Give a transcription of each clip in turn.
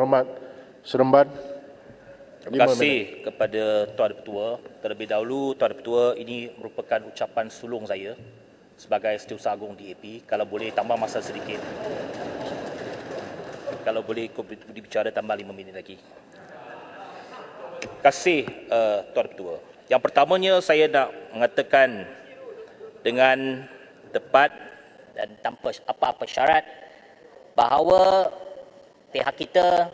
Berhormat Seremban. Terima kasih kepada Tuan Ketua. Terlebih dahulu, Tuan Ketua, ini merupakan ucapan sulung saya sebagai Setiausaha Agung DAP. Kalau boleh tambah masa sedikit. Kalau boleh bicara tambah 5 minit lagi. Terima kasih Tuan Ketua. Yang pertamanya saya nak mengatakan dengan tepat dan tanpa apa-apa syarat bahawa pihak kita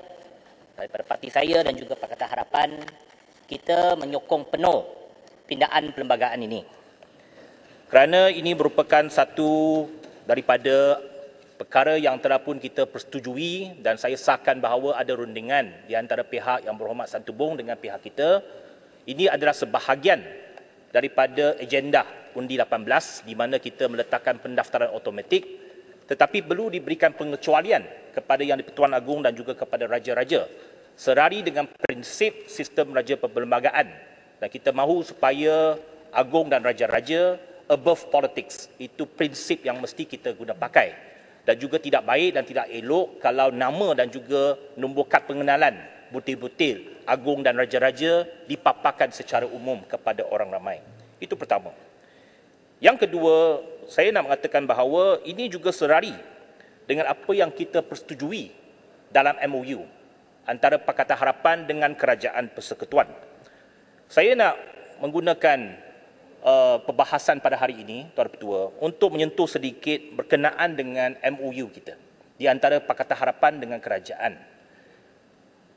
daripada parti saya dan juga Pakatan Harapan, kita menyokong penuh pindaan perlembagaan ini. Kerana ini merupakan satu daripada perkara yang telah pun kita persetujui dan saya sahkan bahawa ada rundingan di antara pihak Yang Berhormat Santubong dengan pihak kita. Ini adalah sebahagian daripada agenda Undi 18 di mana kita meletakkan pendaftaran automatik, tetapi perlu diberikan pengecualian kepada Yang di-Pertuan Agong dan juga kepada raja-raja serari dengan prinsip sistem raja perlembagaan, dan kita mahu supaya Agong dan raja-raja above politics. Itu prinsip yang mesti kita guna pakai, dan juga tidak baik dan tidak elok kalau nama dan juga nombor kad pengenalan butir-butir Agong dan raja-raja dipaparkan secara umum kepada orang ramai. Itu pertama. Yang kedua, saya nak mengatakan bahawa ini juga serari dengan apa yang kita persetujui dalam MOU antara Pakatan Harapan dengan Kerajaan Persekutuan. Saya nak menggunakan perbahasan pada hari ini, Tuan Ketua, untuk menyentuh sedikit berkenaan dengan MOU kita di antara Pakatan Harapan dengan kerajaan.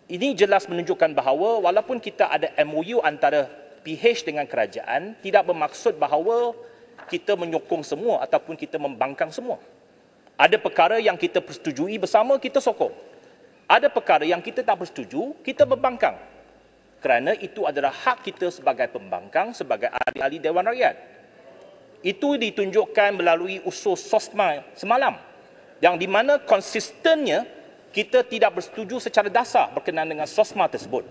Ini jelas menunjukkan bahawa walaupun kita ada MOU antara PH dengan kerajaan, tidak bermaksud bahawa kita menyokong semua ataupun kita membangkang semua. Ada perkara yang kita persetujui bersama, kita sokong. Ada perkara yang kita tak bersetuju, kita membangkang. Kerana itu adalah hak kita sebagai pembangkang, sebagai ahli-ahli Dewan Rakyat. Itu ditunjukkan melalui usul SOSMA semalam, yang di mana konsistennya kita tidak bersetuju secara dasar berkenaan dengan SOSMA tersebut.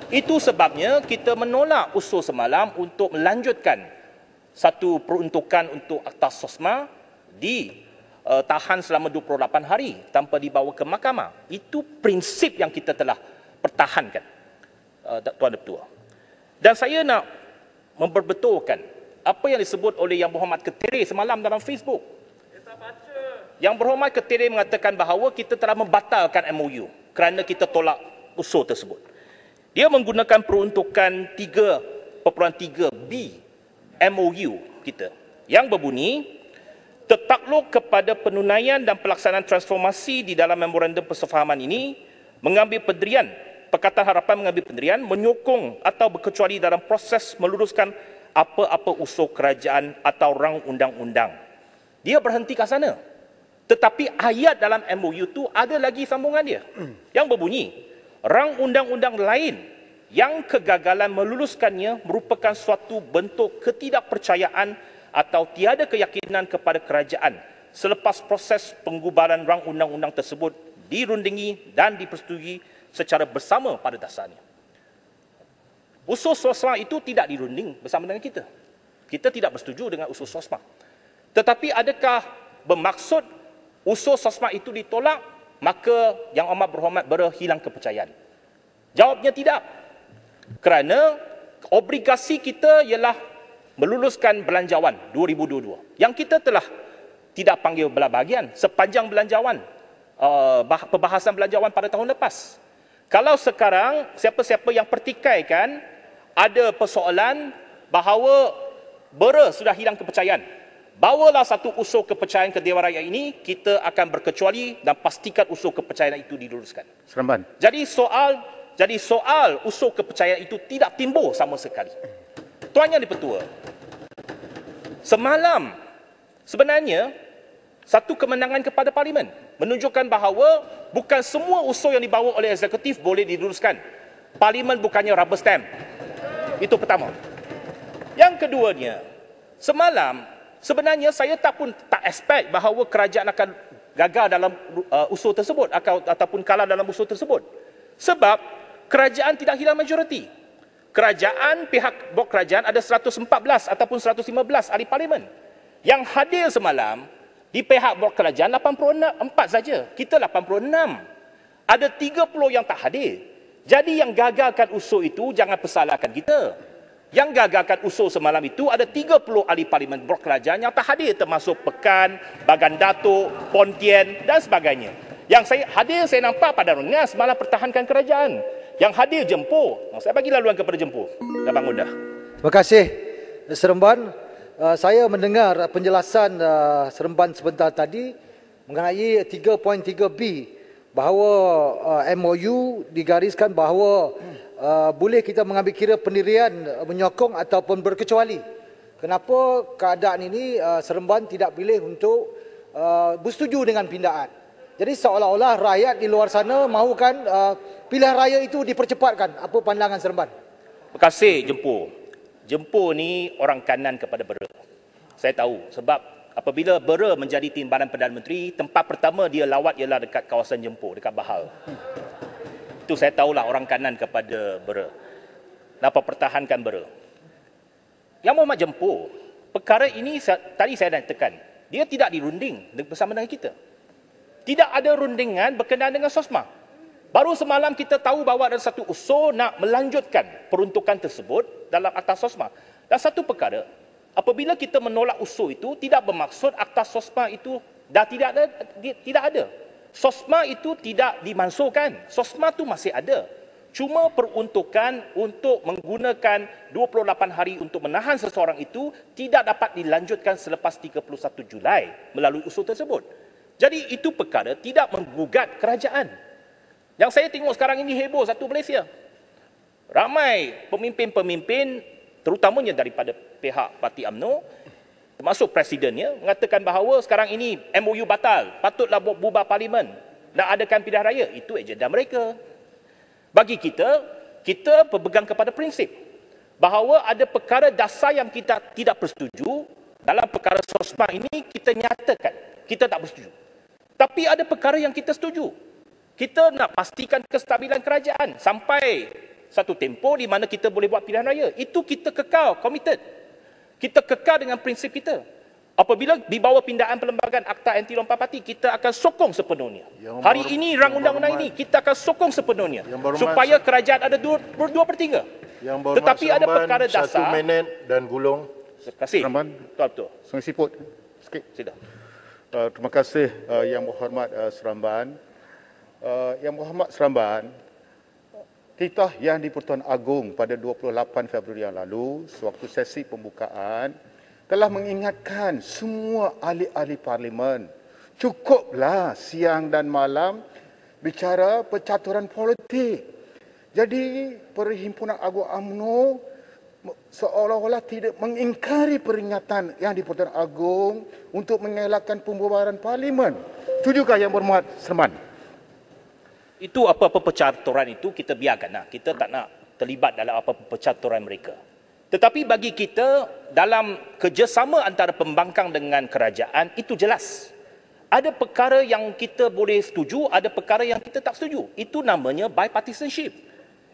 Itu sebabnya kita menolak usul semalam untuk melanjutkan satu peruntukan untuk Akta SOSMA tahan selama 28 hari tanpa dibawa ke mahkamah. Itu prinsip yang kita telah pertahankan, Tuan Ketua. Dan saya nak memperbetulkan apa yang disebut oleh Yang Berhormat Ketere semalam dalam Facebook. Yang Berhormat Ketere mengatakan bahawa kita telah membatalkan MOU kerana kita tolak usul tersebut. Dia menggunakan peruntukan 3.3B MOU kita yang berbunyi, tertakluk kepada penunaian dan pelaksanaan transformasi di dalam memorandum persefahaman ini, mengambil pendirian, Pakatan Harapan mengambil pendirian, menyokong atau berkecuali dalam proses meluruskan apa-apa usul kerajaan atau rang undang-undang. Dia berhenti kat sana. Tetapi ayat dalam MOU itu ada lagi sambungan dia yang berbunyi, rang undang-undang lain yang kegagalan meluluskannya merupakan suatu bentuk ketidakpercayaan atau tiada keyakinan kepada kerajaan selepas proses penggubaran rang undang-undang tersebut dirundingi dan dipersetujui secara bersama pada dasarnya. Usul SOSMA itu tidak dirunding bersama dengan kita. Kita tidak bersetuju dengan usul SOSMA. Tetapi adakah bermaksud usul SOSMA itu ditolak, maka Yang Amat Berhormat berhilang kepercayaan? Jawabnya tidak. Kerana obligasi kita ialah meluluskan belanjawan 2022 yang kita telah tidak panggil belah bahagian sepanjang belanjawan, perbahasan belanjawan pada tahun lepas. Kalau sekarang siapa-siapa yang pertikaikan ada persoalan bahawa BERA sudah hilang kepercayaan, bawalah satu usul kepercayaan ke Dewan Rakyat ini, kita akan berkecuali dan pastikan usul kepercayaan itu diluluskan. Seremban. Jadi soal usul kepercayaan itu tidak timbul sama sekali. Tuan Yang di-Pertua, semalam sebenarnya satu kemenangan kepada Parlimen, menunjukkan bahawa bukan semua usul yang dibawa oleh eksekutif boleh diluluskan. Parlimen bukannya rubber stamp. Itu pertama. Yang keduanya, semalam sebenarnya saya tak expect bahawa kerajaan akan gagal dalam usul tersebut ataupun kalah dalam usul tersebut. Sebab kerajaan tidak hilang majoriti. Pihak blok kerajaan ada 114 ataupun 115 ahli parlimen. Yang hadir semalam di pihak blok kerajaan 84 saja. Kita 86. Ada 30 yang tak hadir. Jadi yang gagalkan usul itu jangan persalahkan kita. Yang gagalkan usul semalam itu ada 30 ahli parlimen blok kerajaan yang tak hadir, termasuk Pekan, Bagan Datuk, Pontian dan sebagainya. Yang saya hadir, saya nampak pada Rengas malah pertahankan kerajaan. Yang hadir Jempur. Saya bagi laluan kepada Jempur. Abang Mudah. Terima kasih, Seremban. Saya mendengar penjelasan Seremban sebentar tadi mengenai 3.3B bahawa MOU digariskan bahawa boleh kita mengambil kira pendirian menyokong ataupun berkecuali. Kenapa keadaan ini Seremban tidak pilih untuk bersetuju dengan pindaan? Jadi seolah-olah rakyat di luar sana mahukan pilihan raya itu dipercepatkan. Apa pandangan Seremban? Terima kasih Jempur. Jempur ni orang kanan kepada Bera. Saya tahu sebab apabila Bera menjadi timbalan Perdana Menteri, tempat pertama dia lawat ialah dekat kawasan Jempur, dekat Bahal. Itu saya tahulah orang kanan kepada Bera. Kenapa pertahankan Bera? Yang Muhammad Jempur, perkara ini tadi saya dah tekan, dia tidak dirunding bersama dengan kita. Tidak ada rundingan berkenaan dengan SOSMA. Baru semalam kita tahu bahawa ada satu usul nak melanjutkan peruntukan tersebut dalam Akta SOSMA. Dan satu perkara, apabila kita menolak usul itu, tidak bermaksud Akta SOSMA itu dah tidak ada. SOSMA itu tidak dimansuhkan. SOSMA itu masih ada. Cuma peruntukan untuk menggunakan 28 hari untuk menahan seseorang itu tidak dapat dilanjutkan selepas 31 Julai melalui usul tersebut. Jadi itu perkara tidak menggugat kerajaan. Yang saya tengok sekarang ini heboh satu Malaysia. Ramai pemimpin-pemimpin, terutamanya daripada pihak Parti UMNO, termasuk presidennya, mengatakan bahawa sekarang ini MOU batal, patutlah bubar parlimen, nak adakan pilihan raya. Itu agenda mereka. Bagi kita, kita berpegang kepada prinsip bahawa ada perkara dasar yang kita tidak bersetuju. Dalam perkara SOSMA ini, kita nyatakan kita tak bersetuju. Tapi ada perkara yang kita setuju. Kita nak pastikan kestabilan kerajaan sampai satu tempoh di mana kita boleh buat pilihan raya. Itu kita kekal, committed. Kita kekal dengan prinsip kita. Apabila di bawah pindaan perlembagaan Akta Anti Lompat Parti, kita akan sokong sepenuhnya. Hari ini, rang undang-undang ini, kita akan sokong sepenuhnya. Supaya kerajaan ada 2/3. Tetapi ada perkara dasar. 1 minit dan gulung. Terima kasih. Betul-betul. Sungai Siput. Sikit. Sila. Terima kasih Yang Berhormat Seremban. Yang Berhormat Seremban, titah yang di Pertuan Agong pada 28 Februari yang lalu, sewaktu sesi pembukaan, telah mengingatkan semua ahli-ahli parlimen, cukuplah siang dan malam bicara percaturan politik. Jadi, Perhimpunan Agong UMNO seolah-olah tidak mengingkari peringatan yang di Pertuan Agong untuk mengelakkan pembubaran parlimen. Setujukah Yang Berhormat Seremban? Itu apa-apa percaturan itu kita biarkan. Kita tak nak terlibat dalam apa-apa percaturan mereka. Tetapi bagi kita, dalam kerjasama antara pembangkang dengan kerajaan, itu jelas. Ada perkara yang kita boleh setuju, ada perkara yang kita tak setuju. Itu namanya bipartisanship.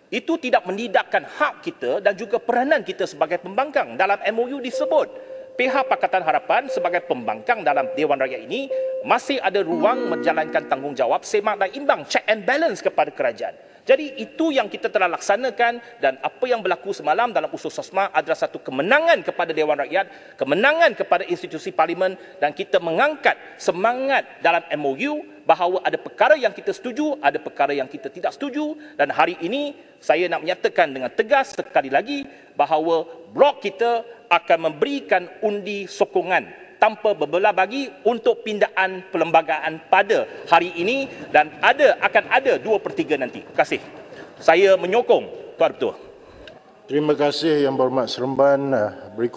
Itu tidak menidakkan hak kita dan juga peranan kita sebagai pembangkang. Dalam MOU disebut, pihak Pakatan Harapan sebagai pembangkang dalam Dewan Rakyat ini masih ada ruang menjalankan tanggungjawab semak dan imbang, check and balance kepada kerajaan. Jadi itu yang kita telah laksanakan dan apa yang berlaku semalam dalam usul SOSMA adalah satu kemenangan kepada Dewan Rakyat, kemenangan kepada institusi parlimen dan kita mengangkat semangat dalam MOU bahawa ada perkara yang kita setuju, ada perkara yang kita tidak setuju dan hari ini saya nak menyatakan dengan tegas sekali lagi bahawa blok kita akan memberikan undi sokongan tanpa berbelah bagi untuk pindaan perlembagaan pada hari ini dan akan ada 2/3 nanti. Terima kasih. Saya menyokong Tuan Ketua. Terima kasih Yang Berhormat Seremban. Berikut